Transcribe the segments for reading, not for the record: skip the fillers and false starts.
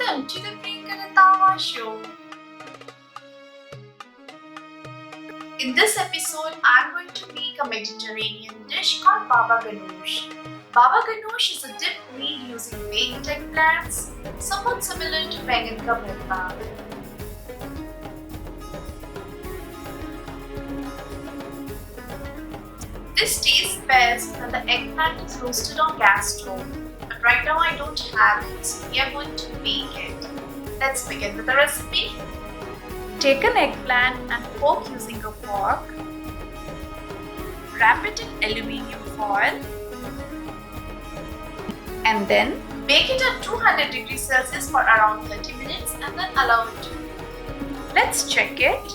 Welcome to the Priyanka Rattawa show. In this episode, I'm going to make a Mediterranean dish called Ghanoush. Ghanoush is a dip made using baked eggplants, somewhat similar to Priyanka Rattawa. This tastes best when the eggplant is roasted on gas stove. But right now I don't have it, so we are going to bake it. Let's begin with the recipe. Take an eggplant and poke using a fork. Wrap it in aluminium foil. And then bake it at 200 degrees Celsius for around 30 minutes and then allow it to cool. Let's check it.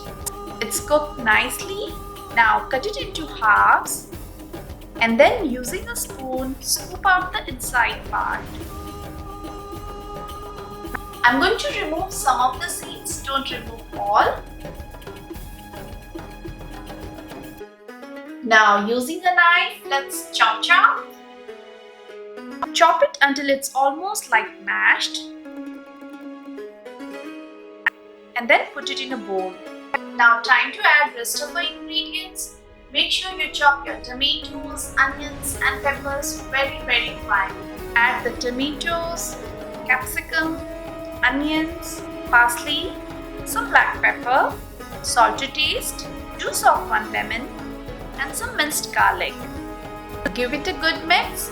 It's cooked nicely. Now cut it into halves. And then using a spoon, scoop out the inside part. I'm going to remove some of the seeds, don't remove all. Now using a knife, let's chop. Chop it until it's almost like mashed. And then put it in a bowl. Now time to add rest of the ingredients. Make sure you chop your tomatoes, onions and peppers very fine. Add the tomatoes, capsicum, onions, parsley, some black pepper, salt to taste, juice of 1 lemon and some minced garlic. Give it a good mix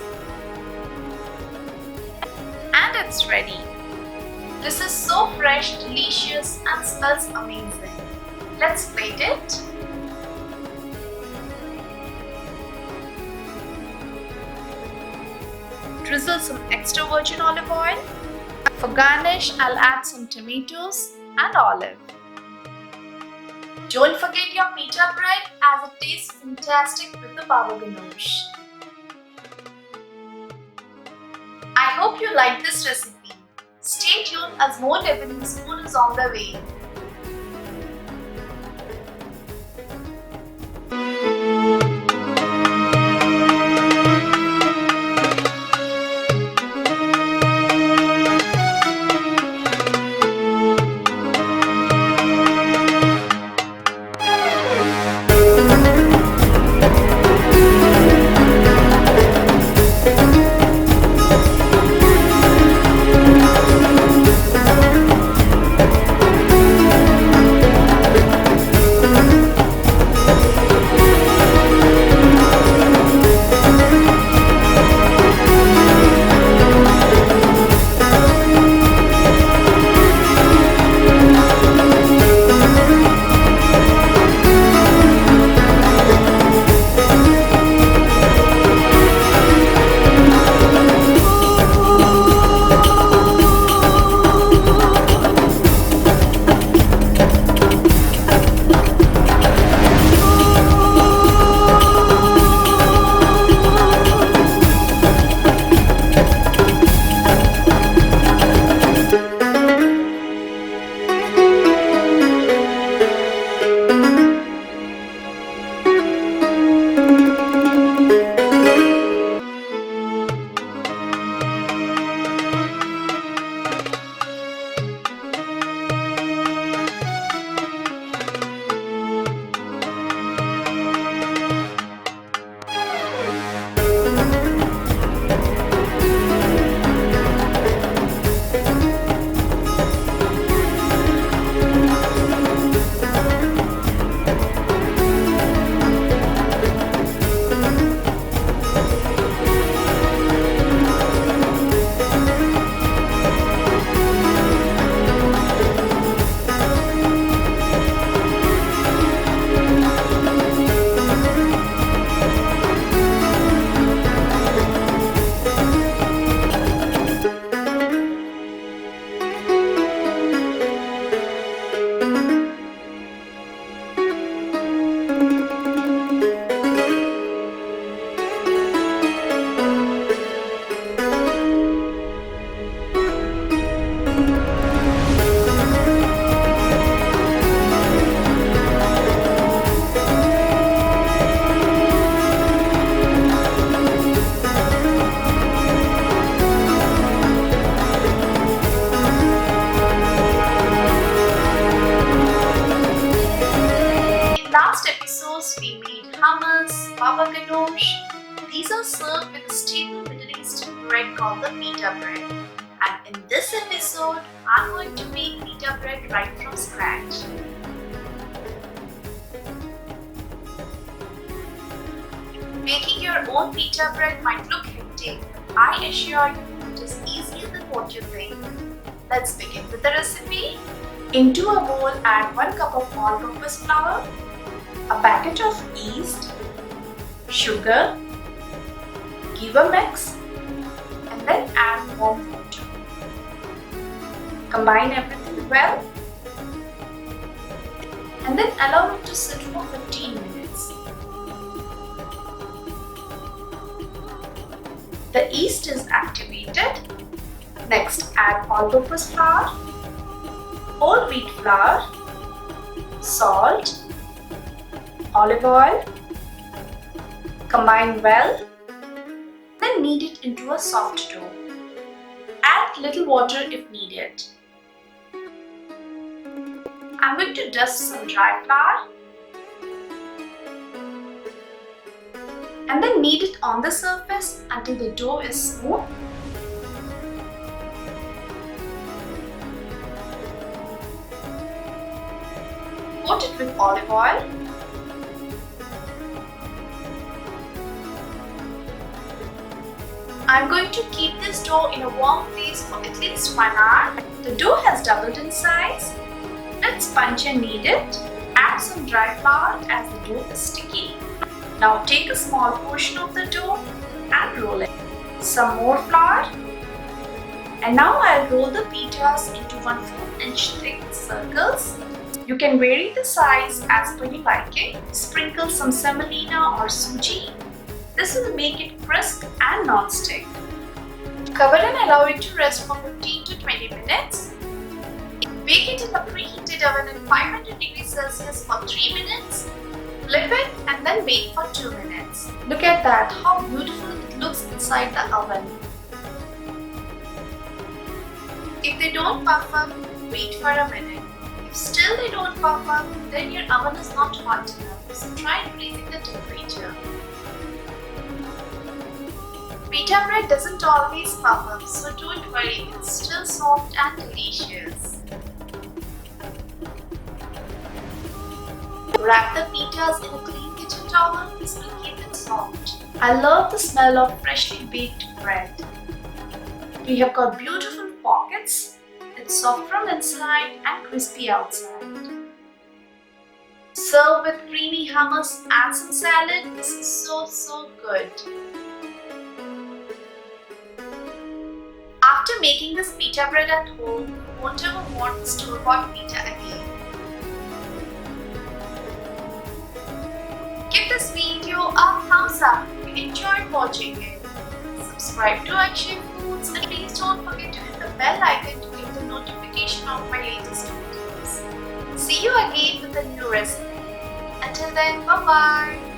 and it's ready. This is so fresh, delicious and smells amazing. Let's plate it. Drizzle some extra virgin olive oil. For garnish, I'll add some tomatoes and olive. Don't forget your pita bread as it tastes fantastic with the Ghanoush. I hope you like this recipe. Stay tuned as more Lebanese food is on the way. are served with a staple Middle Eastern bread called the Pita Bread. And in this episode, I'm going to make Pita Bread right from scratch. Making your own Pita Bread might look hectic. I assure you it is easier than what you think. Let's begin with the recipe. Into a bowl, add 1 cup of all-purpose flour, a packet of yeast, sugar, give a mix, and then add warm water. Combine everything well and then allow it to sit for 15 minutes. The yeast is activated. Next, add all-purpose flour, whole wheat flour, salt, olive oil. Combine well, then knead it into a soft dough. Add little water if needed. I'm going to dust some dry flour and then knead it on the surface until the dough is smooth. Coat it with olive oil. I'm going to keep this dough in a warm place for at least 1 hour. The dough has doubled in size. Let's sponge and knead it. Add some dry flour as the dough is sticky. Now take a small portion of the dough and roll it. Some more flour. And now I'll roll the pitas into 1/4 inch thick circles. You can vary the size as per your liking. Sprinkle some semolina or suji. This will make it crisp and non-stick. Cover and allow it to rest for 15 to 20 minutes. Bake it in the preheated oven at 500 degrees Celsius for 3 minutes. Flip it and then bake for 2 minutes. Look at that, how beautiful it looks inside the oven. If they don't puff up, wait for a minute. If still they don't puff up, then your oven is not hot enough, so try increasing the temperature. Pita bread doesn't always puff up, so don't worry, it's still soft and delicious. Wrap the pitas in a clean kitchen towel, this will keep it soft. I love the smell of freshly baked bread. We have got beautiful pockets, it's soft from inside and crispy outside. Serve with creamy hummus and some salad, this is so good. After making this pita bread at home, you won't ever want store-bought pita again. Give this video a thumbs up if you enjoyed watching it. Subscribe to Akshay Foods and please don't forget to hit the bell icon to get the notification of my latest videos. See you again with a new recipe. Until then, bye bye.